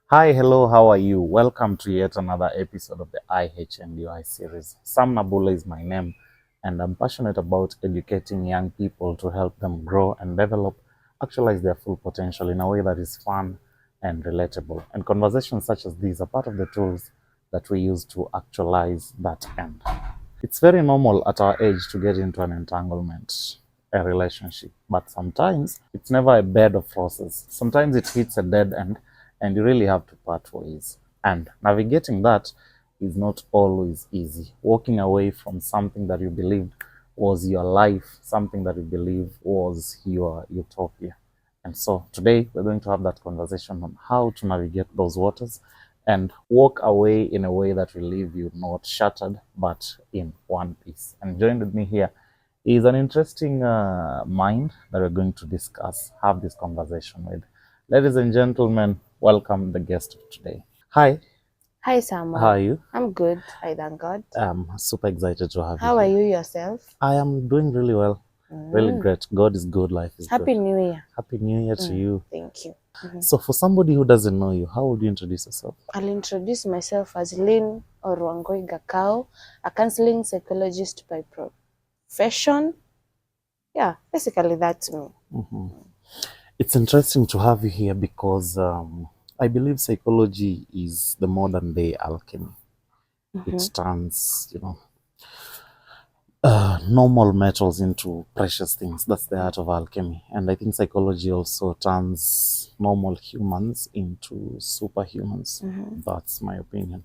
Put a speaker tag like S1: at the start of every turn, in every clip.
S1: Hi, hello, how are you? Welcome to yet another episode of the IHNDY series. Sam Nabule is my name, and I'm passionate about educating young people to help them grow and develop, actualize their full potential in a way that is fun and relatable. And conversations such as these are part of the tools that we use to actualize that end. It's very normal at our age to get into an entanglement, a relationship, but sometimes it's never a bed of roses. Sometimes it hits a dead end and you really have to part ways. And navigating that is not always easy. Walking away from something that you believed was your life, something that you believe was your utopia. And so today we're going to have that conversation on how to navigate those waters and walk away in a way that will leave you not shattered, but in one piece. And joined with me here is an interesting mind that we're going to discuss, have this conversation with. Ladies and gentlemen, welcome the guest of today. Hi.
S2: Hi, Samuel.
S1: How are you?
S2: I'm good. I thank God.
S1: I'm super excited to have you.
S2: How are you yourself?
S1: I am doing really well. Really great. God is good. Life is
S2: Happy
S1: good.
S2: New Year.
S1: Happy New Year to you.
S2: Thank you.
S1: So for somebody who doesn't know you, how would you introduce yourself?
S2: I'll introduce myself as Lynne Wangui Gakau, a counseling psychologist by profession. Yeah, basically that's me.
S1: It's interesting to have you here because I believe psychology is the modern day alchemy. It turns, normal metals into precious things. That's the art of alchemy. And I think psychology also turns normal humans into superhumans. That's my opinion.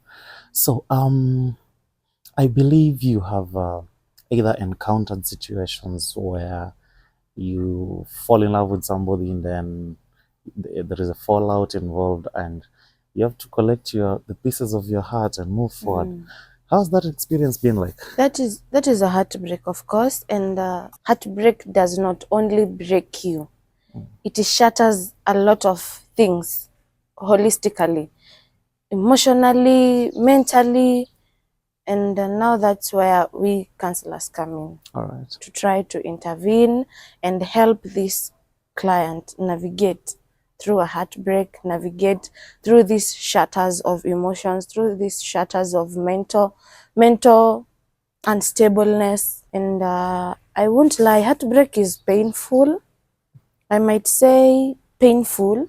S1: So I believe you have either encountered situations where you fall in love with somebody and then there is a fallout involved and you have to collect the pieces of your heart and move forward. How's that experience been like?
S2: That is a heartbreak, of course, and heartbreak does not only break you, it shatters a lot of things holistically, emotionally, mentally, and now that's where we counselors come in.
S1: All right.
S2: To try to intervene and help this client navigate through a heartbreak, navigate through these shatters of emotions, through these shatters of mental unstableness. And I won't lie, heartbreak is painful. I might say painful,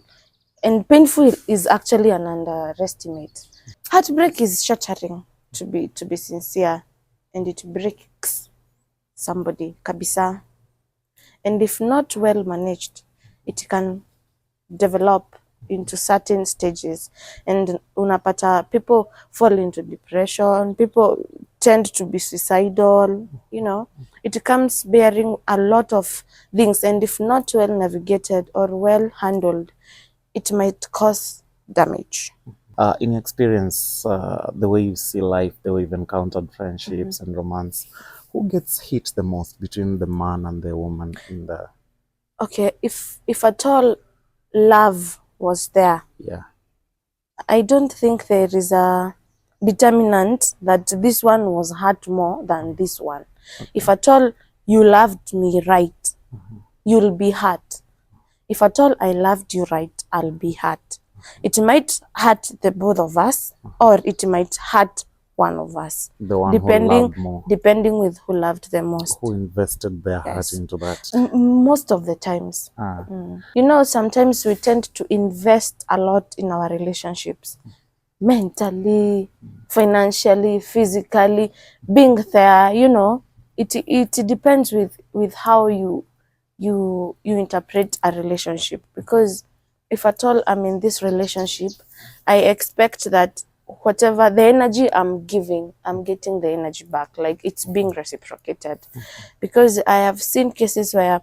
S2: and painful is actually an underestimate. Heartbreak is shattering, to be sincere, and it breaks somebody kabisa. And if not well managed, it can develop into certain stages, and unapata people fall into depression, people tend to be suicidal, it comes bearing a lot of things, and if not well navigated or well handled, it might cause damage.
S1: In your experience, the way you see life, the way you've encountered friendships and romance, who gets hit the most between the man and the woman in the...
S2: Okay, if at all love was there,
S1: Yeah.
S2: I don't think there is a determinant that this one was hurt more than this one. If at all you loved me right, you'll be hurt. If at all I loved you right, I'll be hurt. It might hurt the both of us, or it might hurt one of us,
S1: The one who loved more.
S2: depending with who loved the most.
S1: Who invested their heart into that.
S2: Most of the times. Sometimes we tend to invest a lot in our relationships, mentally, financially, physically, being there. It depends with how you interpret a relationship, because if at all I'm in this relationship, I expect that whatever the energy I'm giving, I'm getting the energy back, like it's being reciprocated. Because I have seen cases where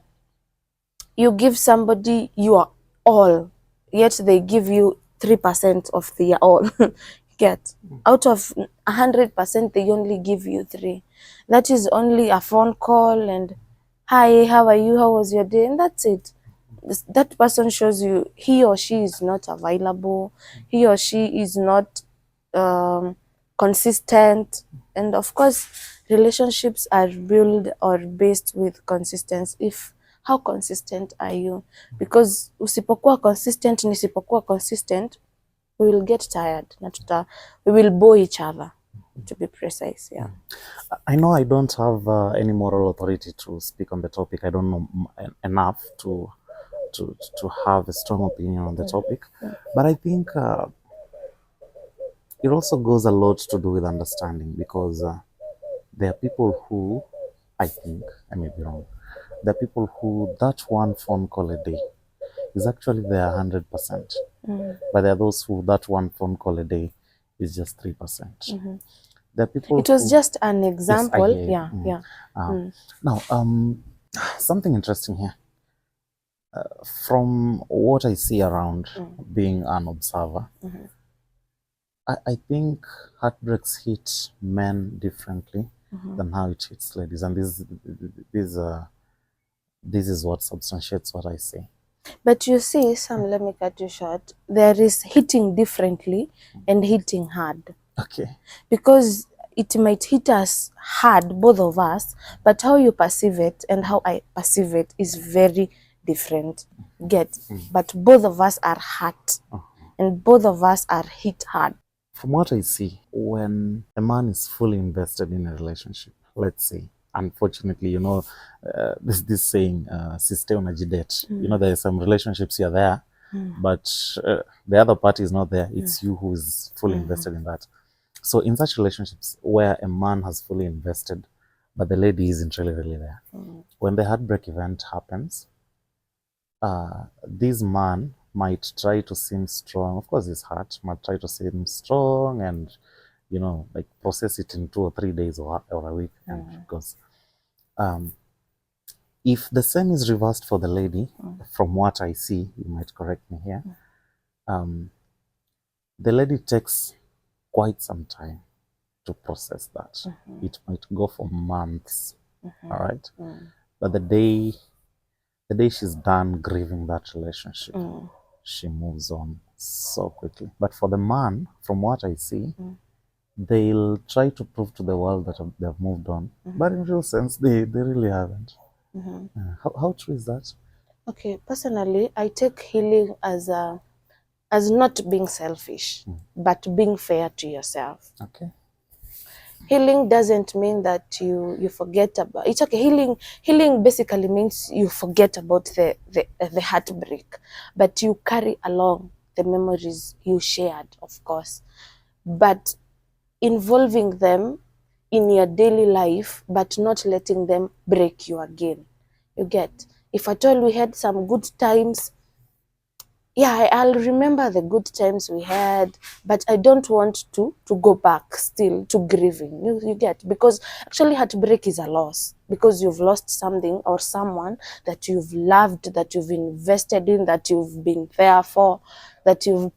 S2: you give somebody your all, yet they give you 3% of their all. Get out of 100%, they only give you 3. That is only a phone call and hi, how are you, how was your day, and that's it. That person shows you he or she is not available, he or she is not consistent. And of course, relationships are built or based with consistency. If how consistent are you? Because usipokuwa consistent, nisipokuwa consistent, we will get tired. We will bore each other, to be precise. Yeah.
S1: I know I don't have any moral authority to speak on the topic. I don't know enough to have a strong opinion on the topic. But I think it also goes a lot to do with understanding, because there are people who, I think, I may be wrong, there are people who that one phone call a day is actually their 100%. But there are those who that one phone call a day is just 3%. There are people
S2: It was just an example.
S1: Yes, Now, something interesting here. From what I see around, being an observer, I think heartbreaks hit men differently than how it hits ladies, and this is what substantiates what I say.
S2: But you see, Sam, let me cut you short. There is hitting differently and hitting hard.
S1: Okay.
S2: Because it might hit us hard, both of us, but how you perceive it and how I perceive it is very different. But both of us are hurt, and both of us are hit hard.
S1: From what I see, when a man is fully invested in a relationship, let's say, unfortunately, you know, this saying, "Siste unajidate." You know, there are some relationships you're there, but the other party is not there. It's you who is fully invested in that. So in such relationships where a man has fully invested, but the lady isn't really there, when the heartbreak event happens, this man might try to seem strong. Of course, his heart might try to seem strong and, you know, like process it in 2 or 3 days or a week. And because if the same is reversed for the lady, from what I see, you might correct me here, the lady takes quite some time to process that. It might go for months, all right? But the day she's done grieving that relationship, she moves on so quickly. But for the man, from what I see, they'll try to prove to the world that they've moved on, but in real sense, they really haven't. How true is that?
S2: Okay, personally, I take healing as not being selfish, but being fair to yourself.
S1: Okay.
S2: Healing doesn't mean that you forget about it's okay. Healing basically means you forget about the heartbreak, but you carry along the memories you shared, of course, but involving them in your daily life, but not letting them break you again. You get? If at all we had some good times, yeah, I'll remember the good times we had, but I don't want to go back still to grieving. You get? Because actually heartbreak is a loss, because you've lost something or someone that you've loved, that you've invested in, that you've been there for, that you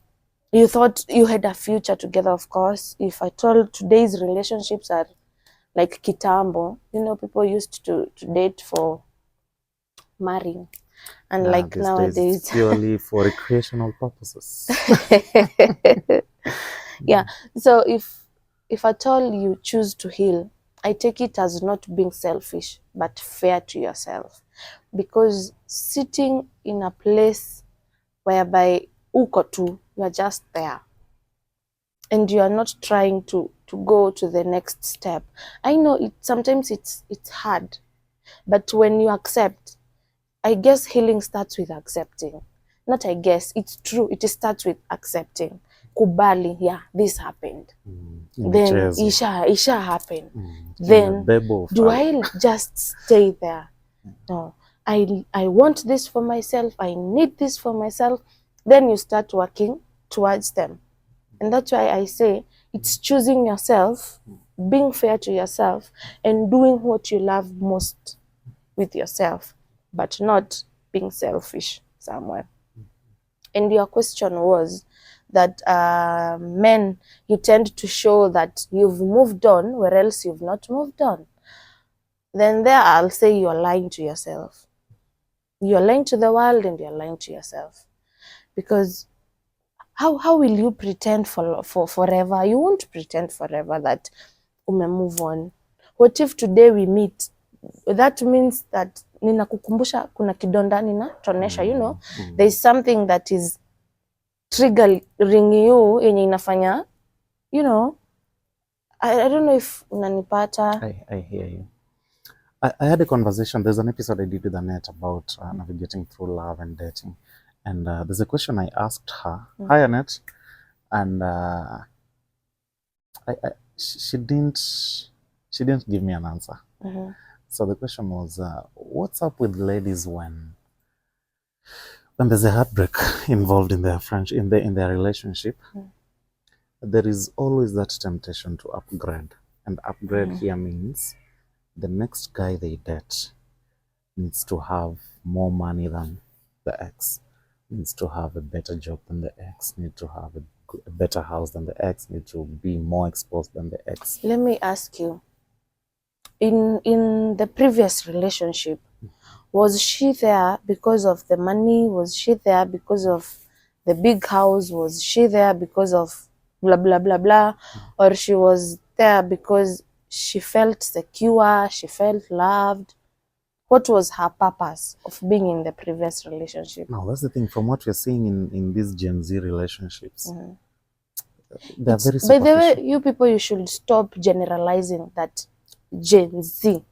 S2: thought you had a future together, of course. If I told today's relationships are like kitambo, you know, people used to date for marrying. And like nowadays,
S1: it's purely for recreational purposes.
S2: Yeah. So if at all you choose to heal, I take it as not being selfish, but fair to yourself. Because sitting in a place whereby uko tu, you are just there, and you are not trying to go to the next step. I know sometimes it's hard, but when you accept, I guess healing starts with accepting. Not I guess, it's true. It starts with accepting. Kubali, yeah, this happened. Then isha happened. Then do I just stay there? No. I want this for myself. I need this for myself. Then you start working towards them. And that's why I say it's choosing yourself, being fair to yourself, and doing what you love most with yourself, but not being selfish somewhere. And your question was that men, you tend to show that you've moved on, where else you've not moved on. Then there I'll say you're lying to yourself. You're lying to the world and you're lying to yourself. Because how will you pretend for forever? You won't pretend forever that ume move on. What if today we meet? That means that ninakukumbusha kuna kidonda ninatonesha, you know, there is something that is triggering you yenye inafanya, you know, I don't know if unanipata.
S1: I hear you. I had a conversation. There's an episode I did with Annette about navigating through love and dating. And there's a question I asked her. Hi, Annette. And she didn't give me an answer. So the question was, what's up with ladies when there's a heartbreak involved in their friendship, in their relationship? There is always that temptation to upgrade. And upgrade here means the next guy they date needs to have more money than the ex, needs to have a better job than the ex, needs to have a better house than the ex, needs to be more exposed than the ex.
S2: Let me ask you, in the previous relationship, was she there because of the money? Was she there because of the big house? Was she there because of blah blah blah blah? Or she was there because she felt secure, she felt loved? What was her purpose of being in the previous relationship?
S1: Now that's the thing, from what we're seeing in these Gen Z relationships, they're very superficial. By the way,
S2: you people, you should stop generalizing that Gen Z.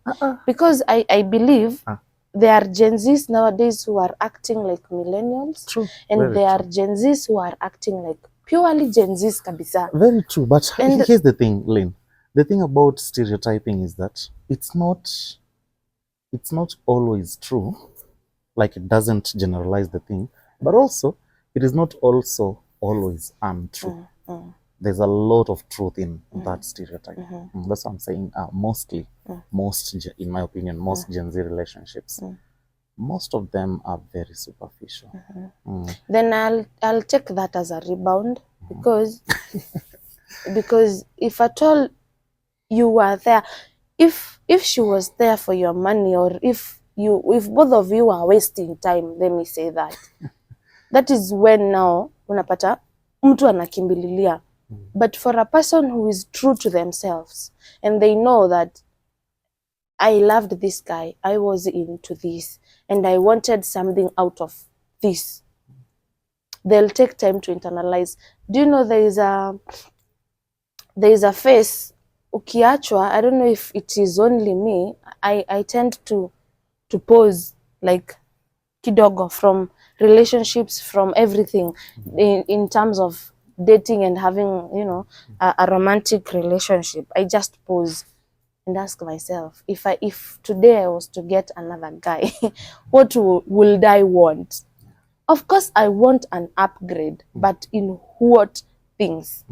S2: Because I believe there are Gen Zs nowadays who are acting like millennials.
S1: True.
S2: And there are Gen Zs who are acting like purely Gen Zs kabisa.
S1: Very true. But here's the thing, Lynn. The thing about stereotyping is that it's not always true. Like, it doesn't generalize the thing. But also, it is not also always untrue. There's a lot of truth in that stereotype. That's what I'm saying. Mostly, in my opinion, most Gen Z relationships, most of them are very superficial.
S2: Then I'll take that as a rebound, because if at all you were there, if she was there for your money, or if both of you are wasting time, let me say that, that is when now unapata mtu anakimbililia. But for a person who is true to themselves and they know that I loved this guy, I was into this, and I wanted something out of this, they'll take time to internalize. Do you know there is a face, ukiachwa, I don't know if it is only me, I tend to pause like kidogo from relationships, from everything, in terms of dating and having, you know, a romantic relationship. I just pause and ask myself, if today I was to get another guy, what would I want? Of course I want an upgrade, but in what things?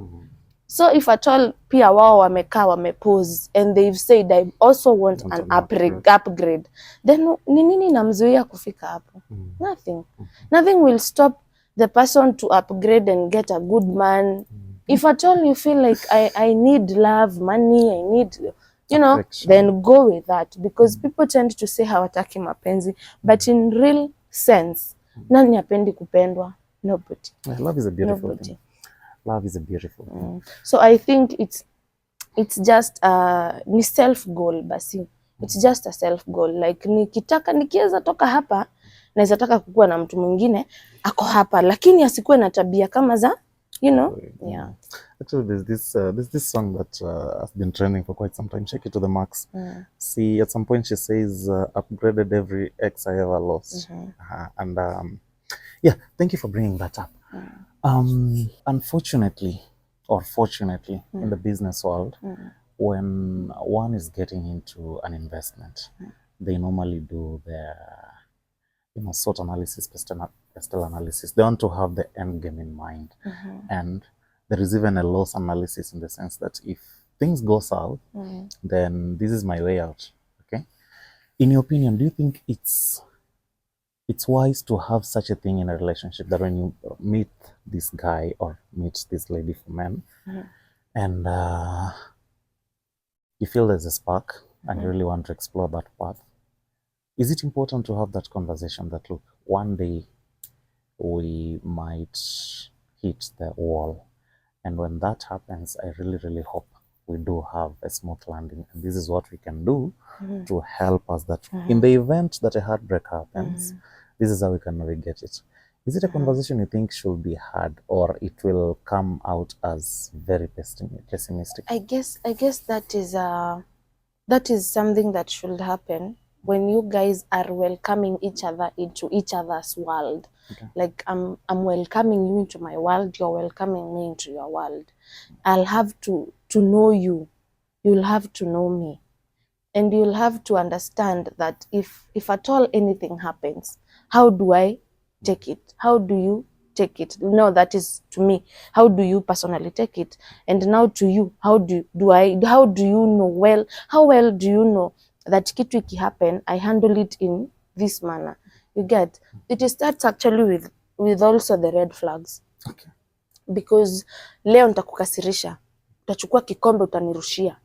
S2: So if at all pia wao wamekaa wamepose and they've said I also want an upgrade, then ni nini namzuia kufika hapo? Nothing. Nothing will stop the person to upgrade and get a good man. If at all you feel like I need love, money, I need, you know, affection, then go with that, because people tend to say hawataki mapenzi, but in real sense, nani hapendi kupendwa? Nobody.
S1: Love is a beautiful thing. Love is a beautiful thing.
S2: So I think it's just ni self goal basi. It's just a self goal. Like nikiweza toka hapa, naweza taka kukua na mtu mwingine ako hapa, lakini asikuwe na tabia kama za, you know. Yeah.
S1: Actually, there's this song that has been trending for quite some time. Shake It to the Max. See, at some point she says, upgraded every ex I ever lost. And yeah, thank you for bringing that up. Unfortunately, or fortunately, in the business world, when one is getting into an investment, they normally do their, you know, SWOT analysis, pestle analysis. They want to have the end game in mind. And there is even a loss analysis, in the sense that if things go south, then this is my way out. Okay? In your opinion, do you think it's wise to have such a thing in a relationship, that when you meet this guy or meet this lady for men, and you feel there's a spark and you really want to explore that path, is it important to have that conversation that, look, one day we might hit the wall, and when that happens, I really, really hope we do have a smooth landing, and this is what we can do to help us that in the event that a heartbreak happens, this is how we can navigate it. Is it a conversation you think should be had, or it will come out as very pessimistic?
S2: I guess that is something that should happen when you guys are welcoming each other into each other's world. Okay. Like I'm welcoming you into my world, you're welcoming me into your world. I'll have to know you. You'll have to know me. And you'll have to understand that if at all anything happens, how do I take it? How do you take it? No, that is to me. How do you personally take it? And now to you, how do you know well? How well do you know that kitu iki happen, I handle it in this manner? You get? It starts actually with also the red flags. Okay. Because leo nitakukasirisha, utachukua kikombe utanirushia.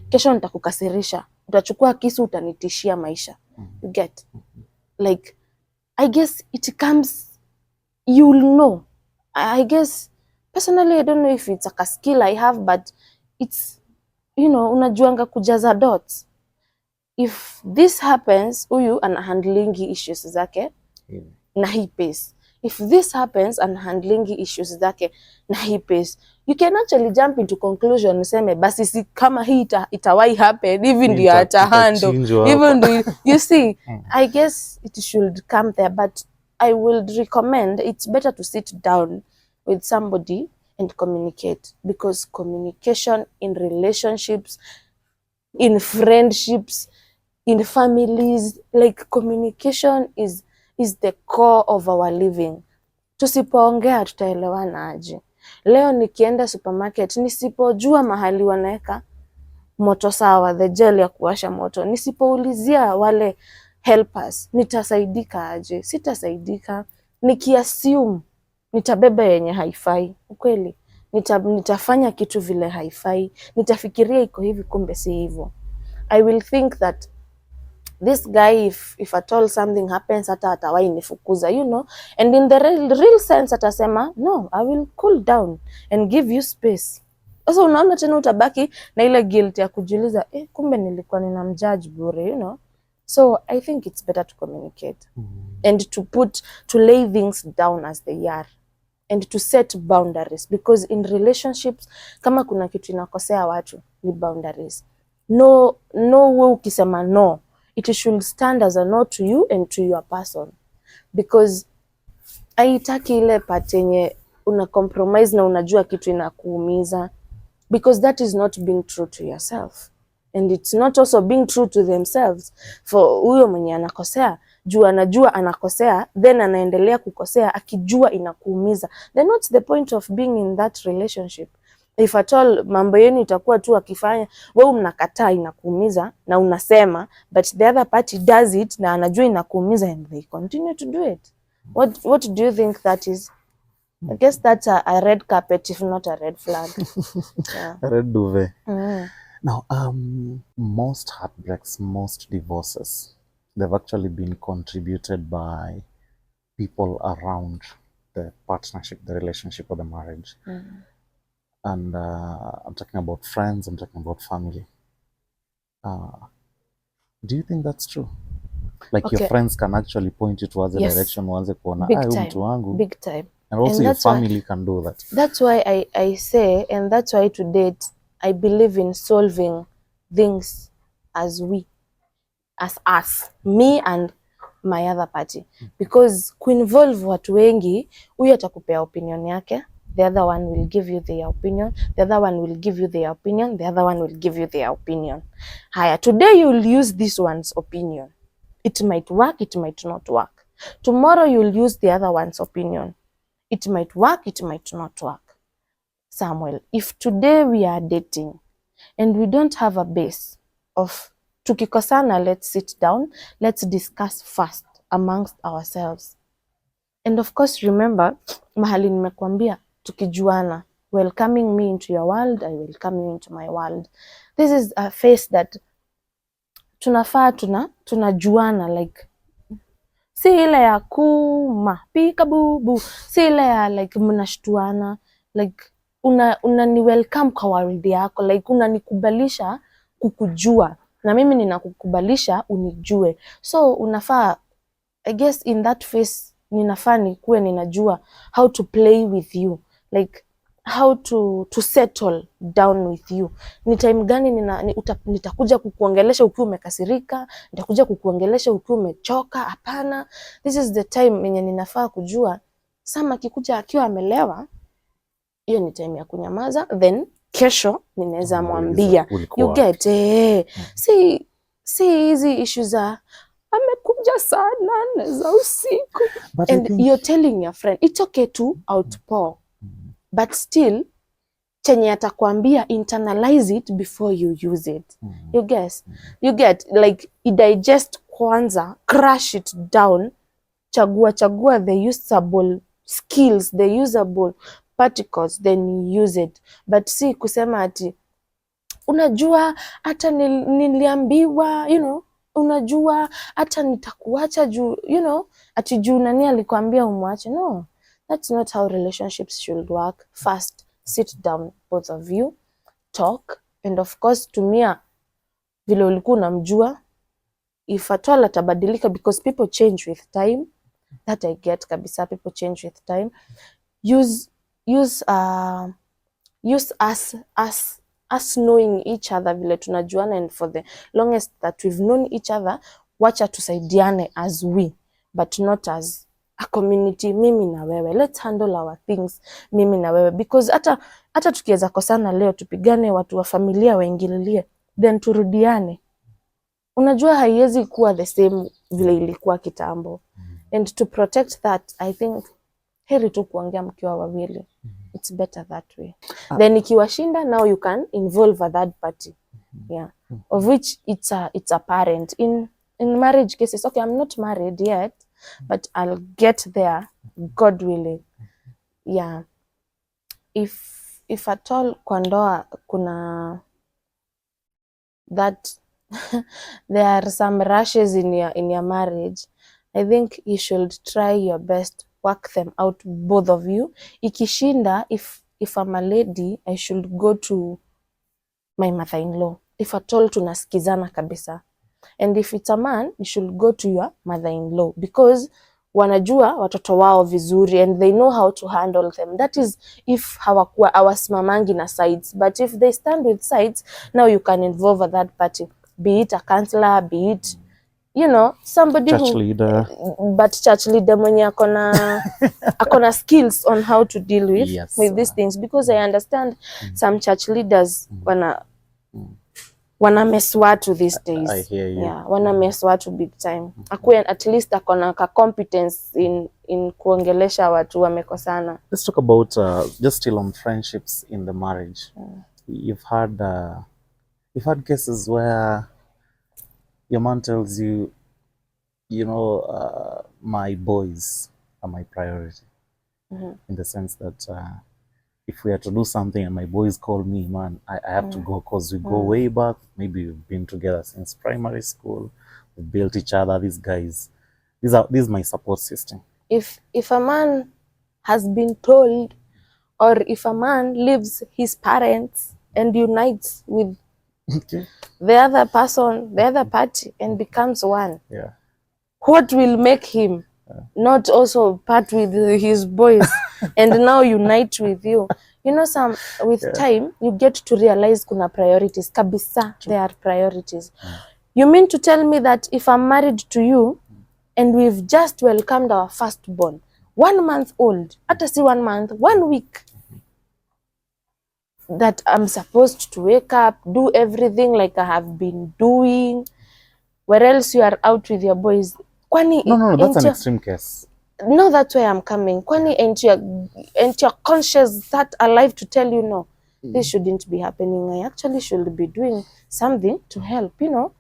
S2: Kesho nitakukasirisha, utachukua kisu utanitishia maisha. You get? Like, I guess it comes, you'll know. I guess, personally, I don't know if it's a skill I have, but it's, you know, unajuanga kujaza dots. If this happens, huyu anahandlingi issues zake na hii pace. If this happens, anahandlingi issues zake na hii pace. You can actually jump into conclusion, useme basi si kama hii itawai happen, even ndio atahandle. Even do you see, I guess it should come there, but I would recommend it's better to sit down with somebody and communicate, because communication in relationships, in friendships, in families, like communication is the core of our living. Tusipoongea tutaelewana aje? Leo nikienda supermarket, nisipojua mahali wanaweka moto sawa, the gel ya kuwasha moto, nisipoulizia wale helpers, nitasaidika aje? Sitasaidika. Nikiassume nitabeba yenye haifai. Ukweli, nitafanya kitu vile haifai. Nitafikiria iko hivi, kumbe si hivyo. I will think that this guy, if at all something happens, hata atawai nifukuza, you know, and in the real sense atasema, no, I will cool down and give you space. Sasa unaona tena utabaki na ile guilt ya kujiuliza, kumbe nilikuwa ninamjudge bure, you know. So I think it's better to communicate and to lay things down as they are and to set boundaries, because in relationships, kama kuna kitu inakosea watu, ni boundaries. No, wewe ukisema no, it should stand as a no to you and to your person, because haitaki ile part yenye una compromise na unajua kitu inakuumiza, because that is not being true to yourself, and it's not also being true to themselves. For huyo mwenye anakosea, anajua anakosea, then anaendelea kukosea akijua inakuumiza, then what's the point of being in that relationship? If at all mambo yenu itakuwa tu akifanya, wewe mnakataa inakuumiza na unasema, but the other party does it na anajua inakuumiza and they continue to do it. What do you think that is? I guess that's a red carpet, if not a red flag. Yeah.
S1: Red duvet. Now, most heartbreaks, most divorces, they've actually been contributed by people around the partnership, the relationship, or the marriage. And I'm talking about friends, I'm talking about family. Do you think that's true? Like, okay, your friends can actually point you towards the direction, wanze kuona mtu wangu.
S2: Big time.
S1: And also your family can do that.
S2: That's why I say, and that's why to date, I believe in solving things as us, me and my other party. Because kuinvolve watu wengi, huyu atakupea opinion yake, the other one will give you their opinion, the other one will give you their opinion, the other one will give you their opinion. Haya, today you'll use this one's opinion. It might work, it might not work. Tomorrow you'll use the other one's opinion. It might work, it might not work. Samuel, if today we are dating and we don't have a base of tukikosana, let's sit down, let's discuss first amongst ourselves. And of course, remember, mahali nimekuambia, tukijuana, welcoming me into your world, I welcome you into my world. This is a phase that tunafaa tunajuana, like, si ile ya kuma pika bubu, si ile ya like mnashtuana, like unani welcome kwa world yako, like unanikubalisha kukujua na mimi ninakukubalisha unijue. So unafaa, I guess in that phase ninafaa nikuwe ninajua how to play with you, like how to settle down with you. Ni time gani nitakuja kukuongelesha ukiwa umekasirika, nitakuja kukuongelesha ukiwa umechoka? Hapana, this is the time yenye ninafaa kujua. Sama akikuja akiwa amelewa, hiyo ni time ya kunyamaza, then kesho ninaweza mwambia. You get si hizi issues za amekuja saa 8 za usiku and you're telling your friend it's okay to outpour, but still chenye atakwambia internalize it before you use it. You get like digest kwanza, crush it down, chagua the usable skills, the usable particles, then use it. But si kusema ati unajua hata niliambiwa, you know, unajua hata nitakuacha juu, you know, ati juu nani alikwambia umwache. No, that's not how relationships should work. First, sit down, both of you, talk, and of course tumia vile ulikuwa unamjua. If at all atabadilika, because people change with time, that I get kabisa, people change with time. Use us knowing each other vile tunajuana, and for the longest that we've known each other, wacha tusaidiane as we, but not as a community, mimi na wewe. Let's handle our things, mimi na wewe, because hata tukiweza kosana leo, tupigane, watu wa familia waingililie, then turudiane. Unajua haiwezi kuwa the same vile ilikuwa kitambo. And to protect that, I think heri tu kuongea mkiwa wawili. It's better that way. Then ikiwashinda, now you can involve a third party. Yeah. Of which it's a parent. In marriage cases, okay, I'm not married yet, but I'll get there, God willing. Yeah. If at all kwa ndoa kuna that there are some rushes in your marriage, I think you should try your best, work them out, both of you. Ikishinda, if I'm a lady, I should go to my mother-in-law. If at all tunasikizana kabisa. And if it's a man, you should go to your mother-in-law, because wanajua watoto wao vizuri and they know how to handle them. That is if hawasimamangi na sides. But if they stand with sides, now you can involve a third party. Be it a counselor, be it, you know, somebody
S1: church leader.
S2: But church leader mwenye akona skills on how to deal with these things, because I understand some church leaders wana mess watu these days.
S1: I hear you.
S2: Yeah, wana mess watu big time. Akuwe at least akona ka competence in kuongelesha watu wamekosana.
S1: Let's talk about just still on friendships in the marriage. You've had cases where your man tells you, you know, my boys are my priority. In the sense that if we are to do something and my boys call me, man, I have to go, because we go way back. Maybe we've been together since primary school. We've built each other. These guys, this is my support system.
S2: If a man has been told, or if a man leaves his parents and unites with the other person, the other party, and becomes one, what will make him not also part with his boys and now unite with you? You know, with time you get to realize kuna priorities kabisa. There are priorities. You mean to tell me that if I'm married to you and we've just welcomed our firstborn, 1 month old, hata si 1 month, 1 week, that I'm supposed to wake up, do everything like I have been doing, where else you are out with your boys? Kwani
S1: no, that's an extreme case.
S2: No, that's where I'm coming. Kwani ain't your conscience that alive to tell you, no, this shouldn't be happening. I actually should be doing something to help, you know.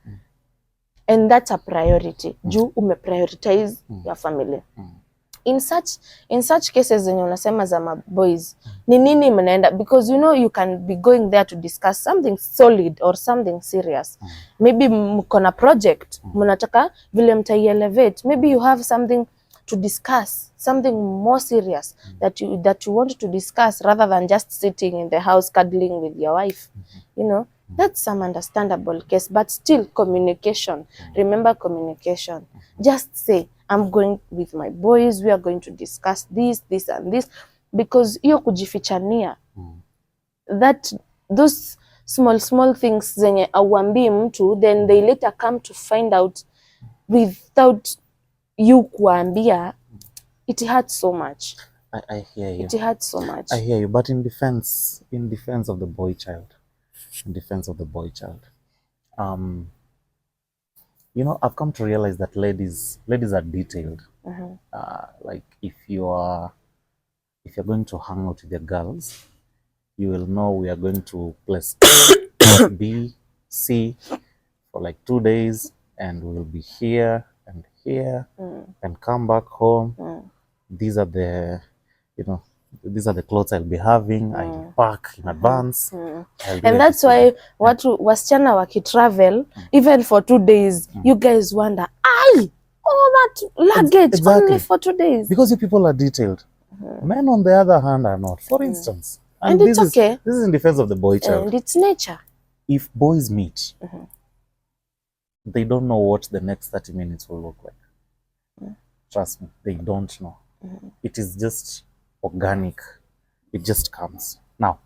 S2: And that's a priority. Juu umeprioritize your family. In such cases zenye unasema za my boys, ni nini mnaenda? Because you know you can be going there to discuss something solid or something serious. Maybe mko na project, mnataka vile mtai elevate. Maybe you have something to discuss something more serious that you want to discuss, rather than just sitting in the house cuddling with your wife. You know, that's some understandable case, but still communication. Remember communication. Just say, I'm going with my boys, we are going to discuss this, this and this, because hiyo kujifichania, that those small things zenye auambii mtu, then they later come to find out without you kuambia, it hurts so much.
S1: I hear you.
S2: It hurts so much.
S1: I hear you, but in defense of the boy child, you know, I've come to realize that ladies are detailed. Like if you're going to hang out with your girls, you will know we are going to place B, C for like 2 days, and we will be here and here and come back home. These are the, you know, these are the clothes I'll be having. I pack in advance.
S2: And that's why wasichana wakitravel, even for 2 days, you guys wonder, all that luggage only for 2 days.
S1: Because you people are detailed. Men, on the other hand, are not. For instance,
S2: and it's okay.
S1: This is in defense of the boy child.
S2: And it's nature.
S1: If boys meet, they don't know what the next 30 minutes will look like. Trust me, they don't know. It is just organic. It just comes. Now,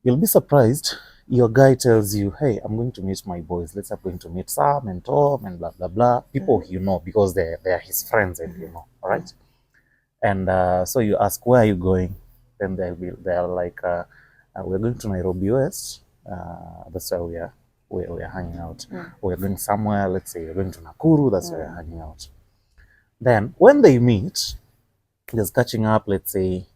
S1: you'll be surprised. Your guy tells you, hey, I'm going to meet my boys. Let's say I'm going to meet Sam and Tom and blah, blah, blah. People you know, because they're his friends and you know, all right? And so you ask, where are you going? Then they're like, we're going to Nairobi West. That's where we are hanging out. We're going somewhere, let's say we're going to Nakuru. That's where we're hanging out. Then when they meet, just catching up, let's say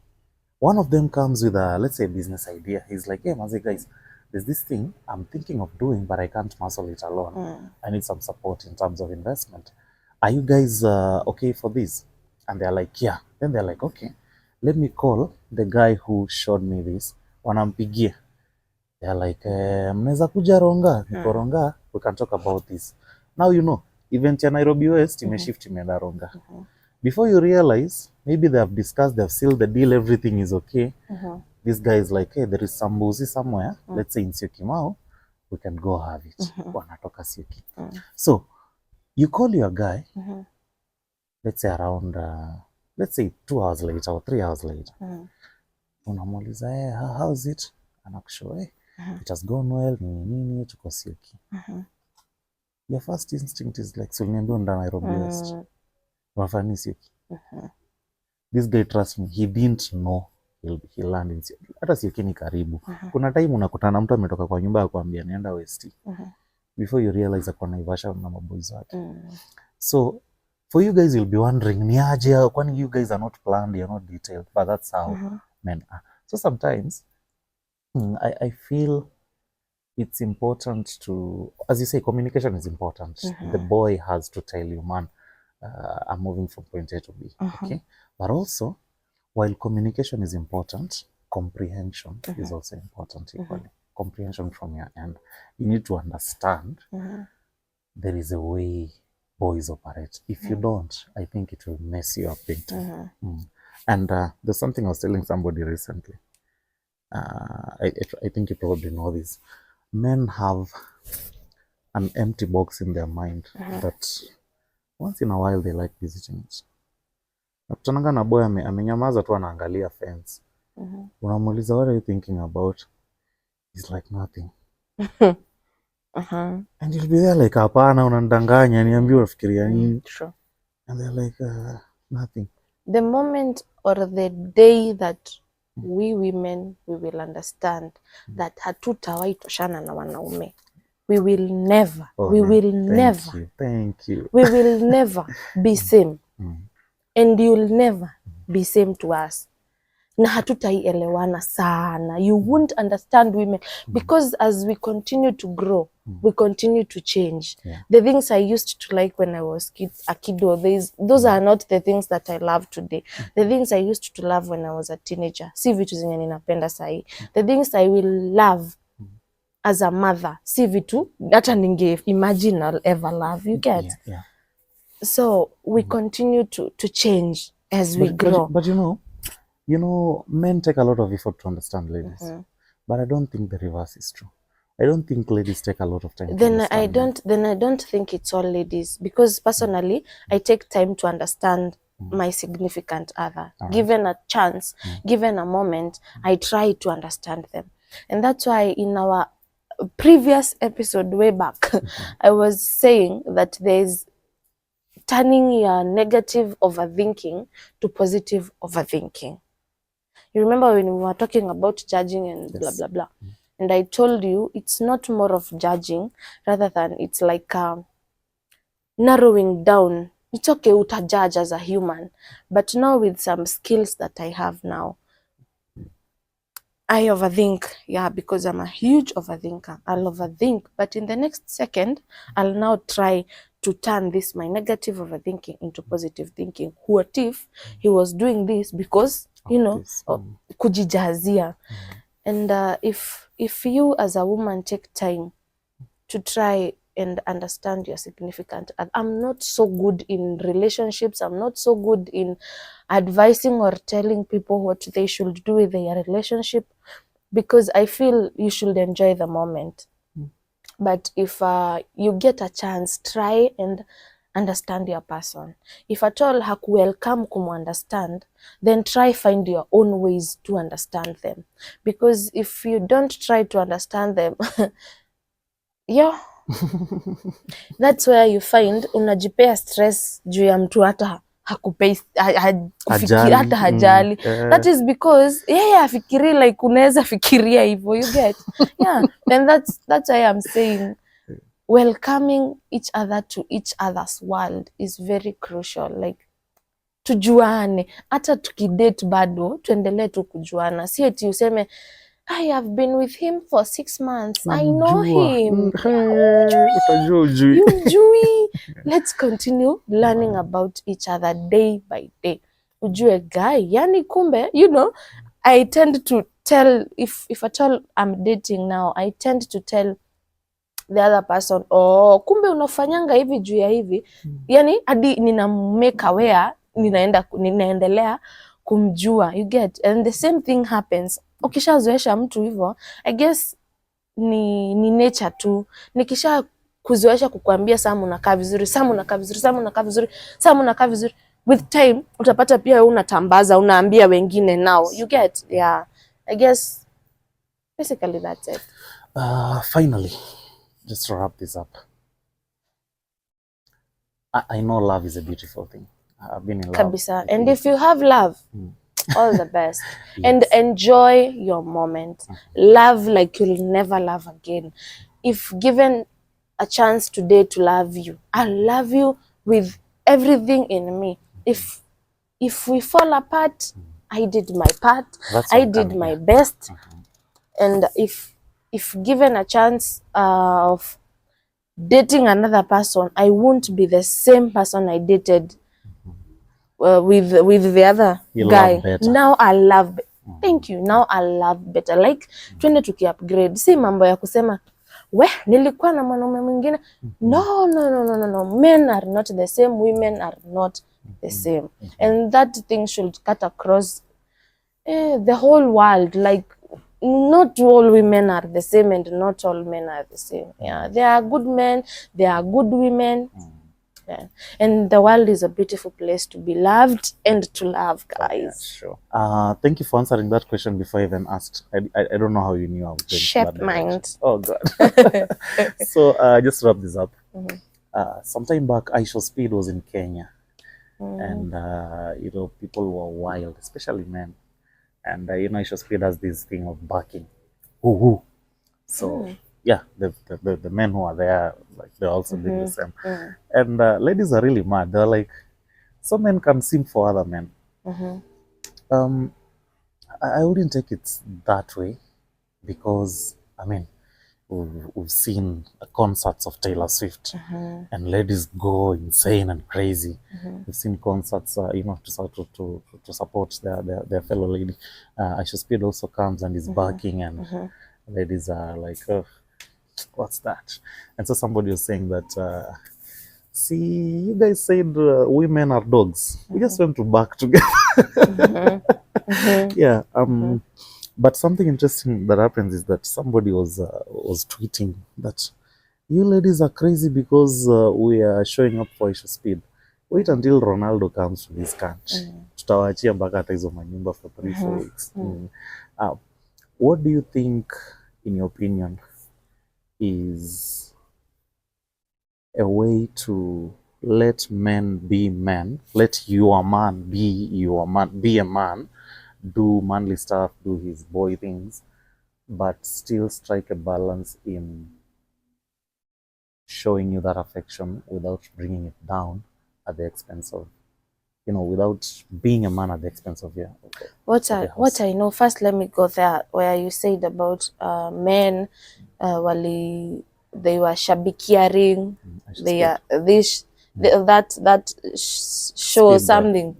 S1: one of them comes with a, let's say, business idea. He's like, hey, Mazi guys, there's this thing I'm thinking of doing, but I can't muscle it alone. I need some support in terms of investment. Are you guys okay for this? And they're like, yeah. Then they're like, okay, let me call the guy who showed me this. Wanampigia. They're like, mnaweza kuja Ronga. Niko Ronga, we can talk about this. Now you know, event ya Nairobi West imeshift imeenda Ronga. Before you realize, maybe they have discussed, they have sealed the deal, everything is okay. This guy is like, hey, there is some boozy somewhere, let's say in Syokimau, we can go have it. Wanatoka Syuki. So, you call your guy, let's say around, let's say 2 hours later or 3 hours later. Unamuuliza, hey, how's it? Anakushow, hey, it has gone well, nini, tuko Syuki. Your first instinct is like, so niambia nda Nairobi West. Wafani Syuki. This guy, trust me, he didn't know he'll land in Syuki. Hata Syuki ni karibu. Kuna time unakutana mtu ametoka kwa nyumba akwambia nienda West. Before you realize ako Naivasha na maboys wake. So for you guys, you'll be wondering, ni aje, kwani you guys are not planned, you're not detailed, but that's how men are. So sometimes I feel it's important to, as you say, communication is important. The boy has to tell you, man, I'm moving from point A to B. Okay, but also, while communication is important, comprehension is also important equally. Comprehension from your end. You need to understand there is a way boys operate. If you don't, I think it will mess you up big time. And there's something I was telling somebody recently. I think you probably know this. Men have an empty box in their mind that once in a while they like visiting it. Nakutananga na boy amenyamaza tu anaangalia fence. Unamuuliza, what are you thinking about? He's like, nothing. And you'll be there like, hapana, unandanganya, niambie unafikiria nini?
S2: Sure.
S1: And they're like, nothing.
S2: The moment or the day that we women, we will understand that hatutawahi toshana na wanaume. We will never,
S1: Thank you.
S2: We will never be same. And you'll never be same to us. Na hatutaielewana sana. You won't understand women. Because as we continue to grow, we continue to change. The things I used to like when I was a kiddo, those are not the things that I love today. The things I used to love when I was a teenager, si vitu zenye ninapenda sahi. The things I will love as a mother, si vitu hata ninge imagine I'll ever love. You get? So we continue to change as we grow.
S1: But you know, men take a lot of effort to understand ladies. But I don't think the reverse is true. I don't think ladies take a lot of time to understand men.
S2: Then I don't think it's all ladies, because personally I take time to understand my significant other. Given a chance, given a moment, I try to understand them. And that's why in our previous episode way back, I was saying that there's turning your negative overthinking to positive overthinking. You remember when we were talking about judging and blah, blah, blah. And I told you it's not more of judging, rather than it's like narrowing down. It's okay, utajudge as a human. But now with some skills that I have now, I overthink. Yeah, because I'm a huge overthinker. I'll overthink. But in the next second, I'll now try to turn this, my negative overthinking, into positive thinking. What if he was doing this because, you know, kujijazia. And if you as a woman take time to try and understand your significant other. I'm not so good in relationships. I'm not so good in advising or telling people what they should do with their relationship, because I feel you should enjoy the moment. But if you get a chance, try and understand your person. If at all hakuwelcome understand, then try find your own ways to understand them. Because if you don't try to understand them, yeah, that's where you find unajipea stress juu ya mtu hata hakupei hata hajali. That is because afikiri like unaweza fikiria hivyo, you get. Yeah, and that's why I'm saying welcoming each other to each other's world is very crucial. Like tujuane, hata tukidate bado tuendelee tu kujuana, si eti useme I have been with him for 6 months. I know him. Ujui. Let's continue learning about each other day by day. Ujue guy, yani kumbe, you know, I tend to tell, if at all I'm dating now, I tend to tell the other person, oh, kumbe unafanyanga hivi juu ya hivi. Yani hadi nina make aware, ninaendelea kumjua, you get. And the same thing happens. Ukishazoesha mtu hivyo, I guess ni nature tu. Nikisha kuzoesha kukuambia Sam unakaa vizuri, Sam unakaa vizuri, Sam unakaa vizuri, Sam unakaa vizuri, with time utapata pia wewe unatambaza, unaambia wengine now, you get. Yeah, I guess basically that's it.
S1: Finally, just to wrap this up, I know love is a beautiful thing. I've been in love.
S2: Kabisa. And if you have love, all the best. Yes. And enjoy your moment. Love like you'll never love again. If given a chance today to love you, I'll love you with everything in me. If we fall apart, I did my part. I did my best. And if given a chance of dating another person, I won't be the same person I dated with the other guy. Now I love thank you. Now I love better. Like twende tuki upgrade. Si mambo ya kusema we nilikuwa na mwanaume mwingine. No. Men are not the same. Women are not the same. And that thing should cut across the whole world. Like not all women are the same and not all men are the same. Yeah, there are good men, there are good women. Yeah. And the world is a beautiful place to be loved and to love, guys.
S1: Yeah, sure. Thank you for answering that question before I even asked. I don't know how you knew I was going
S2: Shape mind.
S1: Oh God. So just to wrap this up. Sometime back, IHNDY was in Kenya, and you know, people were wild, especially men. And you know, IHNDY does this thing of barking. Woo. So yeah, the men who are there, like they also did the same. And ladies are really mad. They're like, some men can sing for other men. I wouldn't take it that way, because I mean, we've seen concerts of Taylor Swift, and ladies go insane and crazy. We've seen concerts, you know, to support their fellow lady. IHNDY also comes and is barking, and ladies are like, oh, what's that? And so somebody was saying that See, you guys said women are dogs. We just went to bark together. Yeah. But something interesting that happens is that somebody was tweeting that you ladies are crazy because we are showing up for issue speed. Wait until Ronaldo comes to this country. Tutawachia mpaka hata hizo manyumba for 3-4 weeks. What do you think, in your opinion, is a way to let men be men, let your man be your man, be a man, do manly stuff, do his boy things, but still strike a balance in showing you that affection without bringing it down at the expense of, without being a man at the expense of you.
S2: What I know, first let me go there where you said about men they were shabikiaring, they are that show something.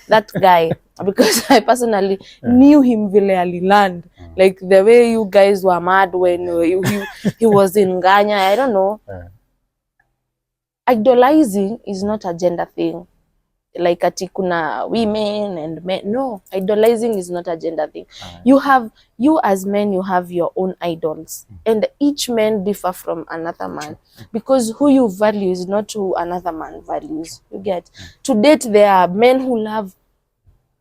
S2: That guy, because I personally knew him vile aliland, like the way you guys were mad when he was in Ghana. I don't know. Idolizing is not a gender thing. Like ati kuna women and men. No, idolizing is not a gender thing. You as men, you have your own idols, and each man differ from another man, because who you value is not who another man values. You get? To date, there are men who love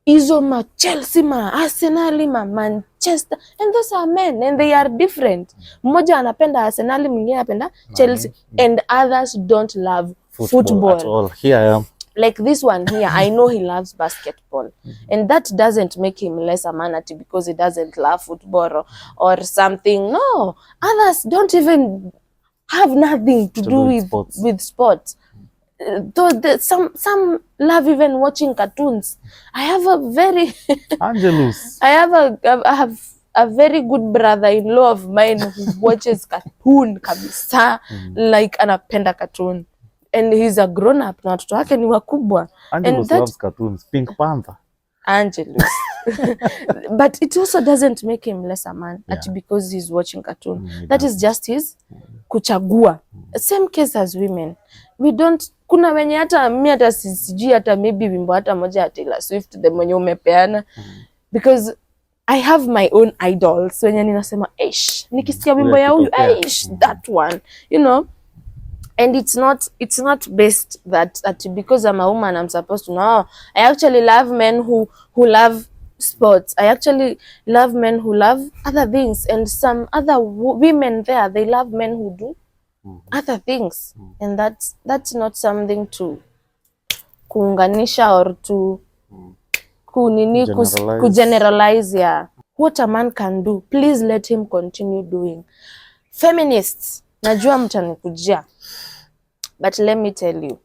S2: hizo ma Chelsea, ma Arsenal, ma Manchester, and those are men and they are different. Mmoja anapenda Arsenal, mwingine anapenda Chelsea, and others don't love football
S1: at all. Here I am.
S2: Like this one here, I know he loves basketball, and that doesn't make him less a manatee because he doesn't love football or something. No, others don't even have nothing to do with sports. Though some love even watching cartoons. I have a very
S1: Angelus.
S2: I have a very good brother-in-law of mine who watches cartoon kabisa, like anapenda cartoon. And he's a grown up na watoto wake ni wakubwa.
S1: Angelus loves cartoons. Pink Panther.
S2: Angelus. But it also doesn't make him less a man because he's watching cartoon. That is just his kuchagua. Same case as women. We don't, kuna wenye hata mimi hata sijui hata maybe wimbo hata moja ya Taylor Swift the mwenye umepeana, because I have my own idols. Wenye ninasema nikisikia wimbo ya huyu that one, and it's not based that because I'm a woman I'm supposed to know. I actually love men who love sports. I actually love men who love other things, and some other women there, they love men who do other things, and that's not something to kuunganisha or to kugeneralize. Yeah, what a man can do, please let him continue doing. Feminists, najua mtanikujia, but let me tell you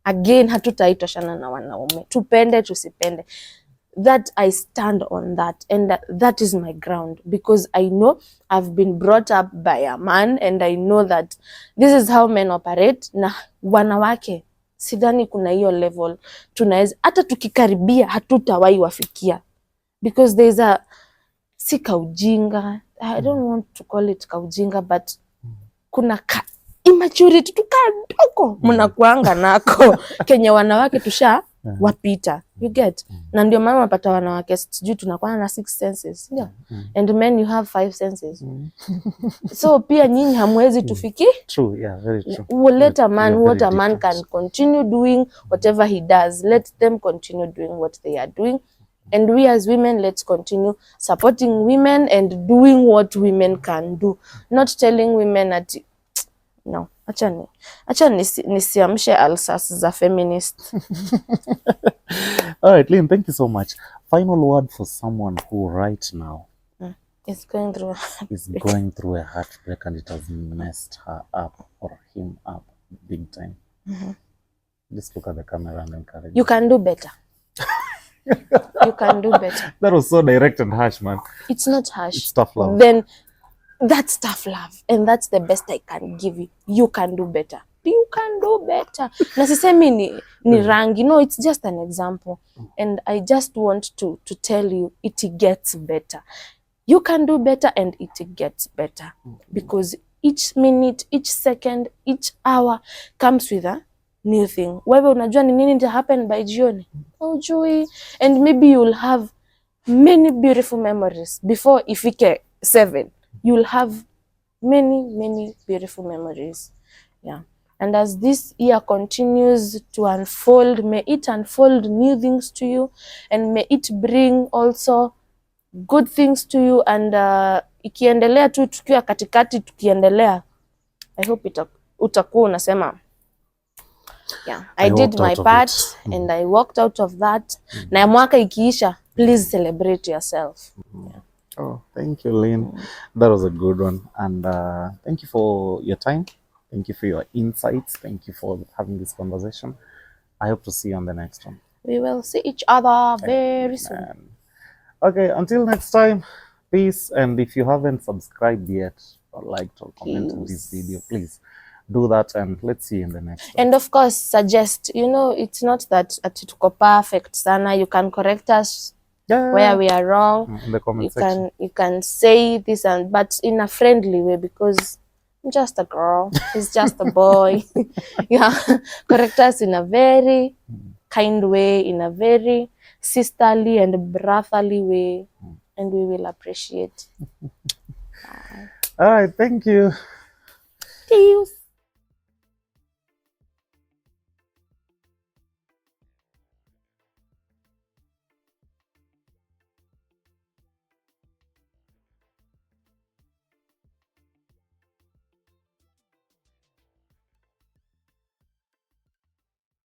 S2: again, hatutaitoshana na wanaume, tupende tusipende. That I stand on that, and that is my ground, because I know I've been brought up by a man, and I know that this is how men operate. Na wanawake sidhani kuna hiyo level tunaweza hata tukikaribia hatutawahi wafikia, because there's a si kaujinga, I don't want to call it kaujinga, but kuna immaturity tukadoko mnakuanga nako Kenya wanawake tusha wapita, you get? Na ndio maana unapata wanawake sijui tunakuwa na 6 senses, and men you have 5 senses. So pia nyinyi hamwezi tufiki.
S1: True, yeah, very true.
S2: We'll let a man, what a man can continue doing whatever he does, let them continue doing what they are doing, and we as women, let's continue supporting women and doing what women can do, not telling women that no, acha nisiamshe alsas za feminist.
S1: All right, Lynne, thank you so much. Final word for someone who right now
S2: is going through
S1: a heartbreak, and it has messed her up or him up big time. Just look at the camera and encourage.
S2: You can do better. You can do better.
S1: That was so direct and harsh, man.
S2: It's not harsh.
S1: It's tough love.
S2: Then that's tough love, and that's the best I can give you. You can do better. You can do better. Na sisemi ni rangi. No, it's just an example. And I just want to tell you, it gets better. You can do better, and it gets better. Because each minute, each second, each hour comes with a new thing. Wewe unajua ni nini ita happen by jioni? Hujui. And maybe you'll have many beautiful memories before ifike 7. You'll have many beautiful memories. Yeah. And as this year continues to unfold, may it unfold new things to you, and may it bring also good things to you. And ikiendelea tu tukiwa katikati tukiendelea, I hope utakuwa unasema yeah, I did my part and I walked out of that. Na mwaka ikiisha, please celebrate yourself. Yeah.
S1: Oh, thank you, Lynne. That was a good one. And thank you for your time. Thank you for your insights. Thank you for having this conversation. I hope to see you on the next one.
S2: We will see each other very soon.
S1: Okay, until next time, peace. And if you haven't subscribed yet or liked or commented this video, please do that, and let's see you in the next one.
S2: And of course, suggest, it's not that tuko perfect sana. You can correct us where we are wrong.
S1: In the comment section.
S2: You can say this, but in a friendly way, because I'm just a girl. He's just a boy. Yeah, correct us in a very kind way, in a very sisterly and brotherly way, and we will appreciate.
S1: All right, thank you.
S2: Peace.